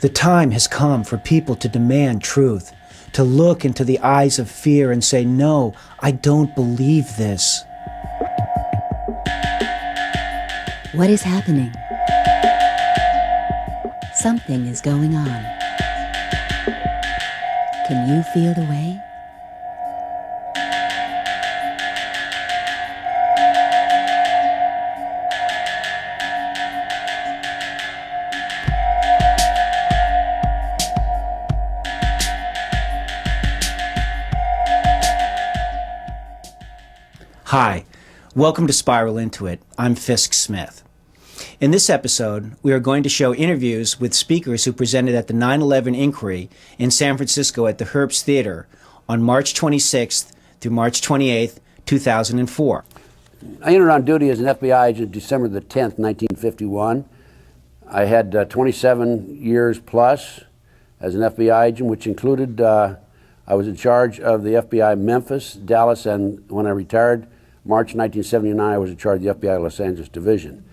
The time has come for people to demand truth, to look into the eyes of fear and say, no, I don't believe this. What is happening? Something is going on. Can you feel the way? Hi, welcome to Spiral Into It. I'm Fisk Smith. In this episode, we are going to show interviews with speakers who presented at the 9/11 inquiry in San Francisco at the Herbst Theater on March 26th through March 28th, 2004. I entered on duty as an FBI agent December the 10th, 1951. I had 27 years plus as an FBI agent, which included I was in charge of the FBI Memphis, Dallas, and when I retired, March 1979, I was in charge of the FBI Los Angeles Division.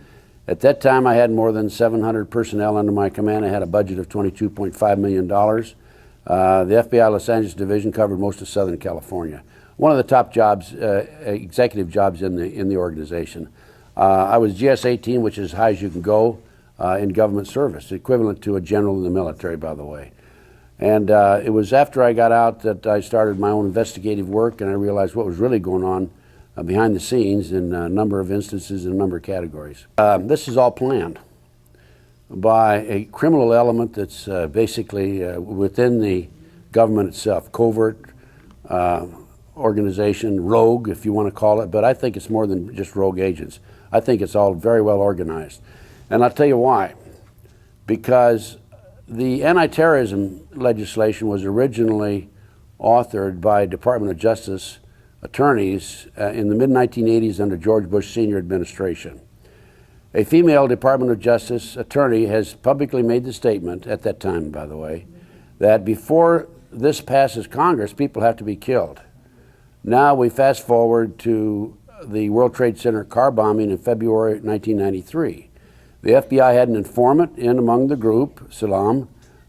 At that time, I had more than 700 personnel under my command. I had a budget of $22.5 million. The FBI Los Angeles Division covered most of Southern California. One of the top jobs, executive jobs in the organization. I was GS-18, which is as high as you can go in government service, equivalent to a general in the military, by the way. And it was after I got out that I started my own investigative work, and I realized what was really going on behind the scenes in a number of instances in a number of categories. This is all planned by a criminal element that's basically within the government itself, covert organization, rogue, if you want to call it, but I think it's more than just rogue agents. I think it's all very well organized. And I'll tell you why. Because the anti-terrorism legislation was originally authored by Department of Justice attorneys in the mid-1980s under George Bush Sr. administration. A female Department of Justice attorney has publicly made the statement, at that time, by the way, that before this passes Congress, people have to be killed. Now we fast forward to the World Trade Center car bombing in February 1993. The FBI had an informant in among the group, Salam,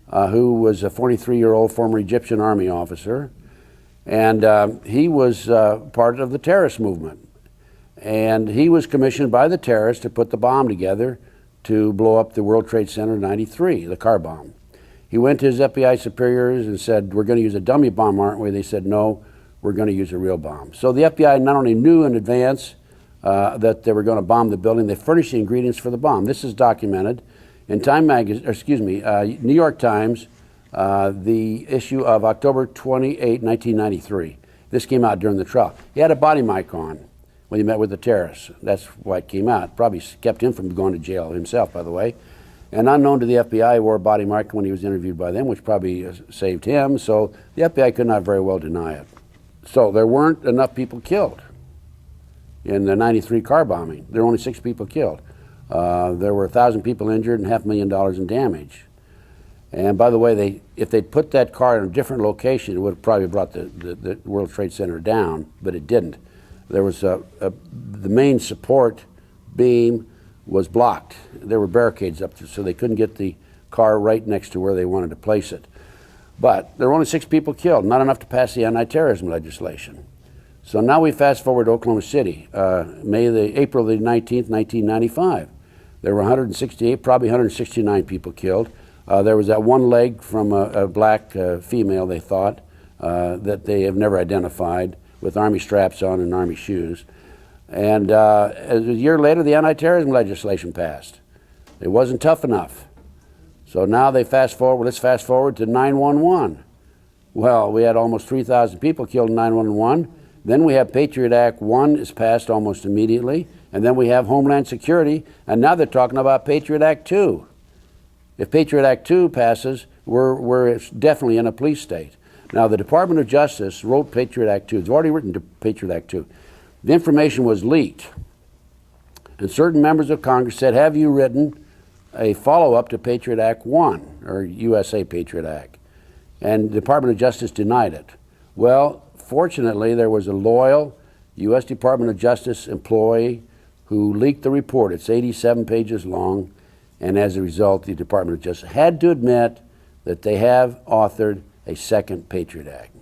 who was a 43-year-old former Egyptian army officer. And he was part of the terrorist movement. And he was commissioned by the terrorists to put the bomb together to blow up the World Trade Center in '93, the car bomb. He went to his FBI superiors and said, we're going to use a dummy bomb, aren't we? They said, no, we're going to use a real bomb. So the FBI not only knew in advance that they were going to bomb the building, they furnished the ingredients for the bomb. This is documented in New York Times, the issue of October 28, 1993. This came out during the trial. He had a body mic on when he met with the terrorists. That's why it came out. Probably kept him from going to jail himself, by the way. And unknown to the FBI, he wore a body mic when he was interviewed by them, which probably saved him. So the FBI could not very well deny it. So there weren't enough people killed in the '93 car bombing. There were only 6 people killed. There were 1,000 people injured and $500,000 in damage. And by the way, if they'd put that car in a different location, it would have probably brought the World Trade Center down, but it didn't. There was the main support beam was blocked. There were barricades up there, so they couldn't get the car right next to where they wanted to place it. But there were only 6 people killed, not enough to pass the anti-terrorism legislation. So now we fast forward to Oklahoma City, April the 19th, 1995. There were 168, probably 169 people killed. There was that one leg from a black female, they thought, that they have never identified, with army straps on and army shoes. And a year later, the anti-terrorism legislation passed. It wasn't tough enough. So now let's fast forward to 9/11. Well, we had almost 3,000 people killed in 9/11. Then we have Patriot Act 1 is passed almost immediately. And then we have Homeland Security, and now they're talking about Patriot Act 2. If Patriot Act 2 passes, we're definitely in a police state. Now, the Department of Justice wrote Patriot Act 2. They've already written Patriot Act 2. The information was leaked. And certain members of Congress said, have you written a follow-up to Patriot Act 1, or USA Patriot Act? And the Department of Justice denied it. Well, fortunately, there was a loyal U.S. Department of Justice employee who leaked the report. It's 87 pages long, and as a result, the Department of Justice had to admit that they have authored a second Patriot Act.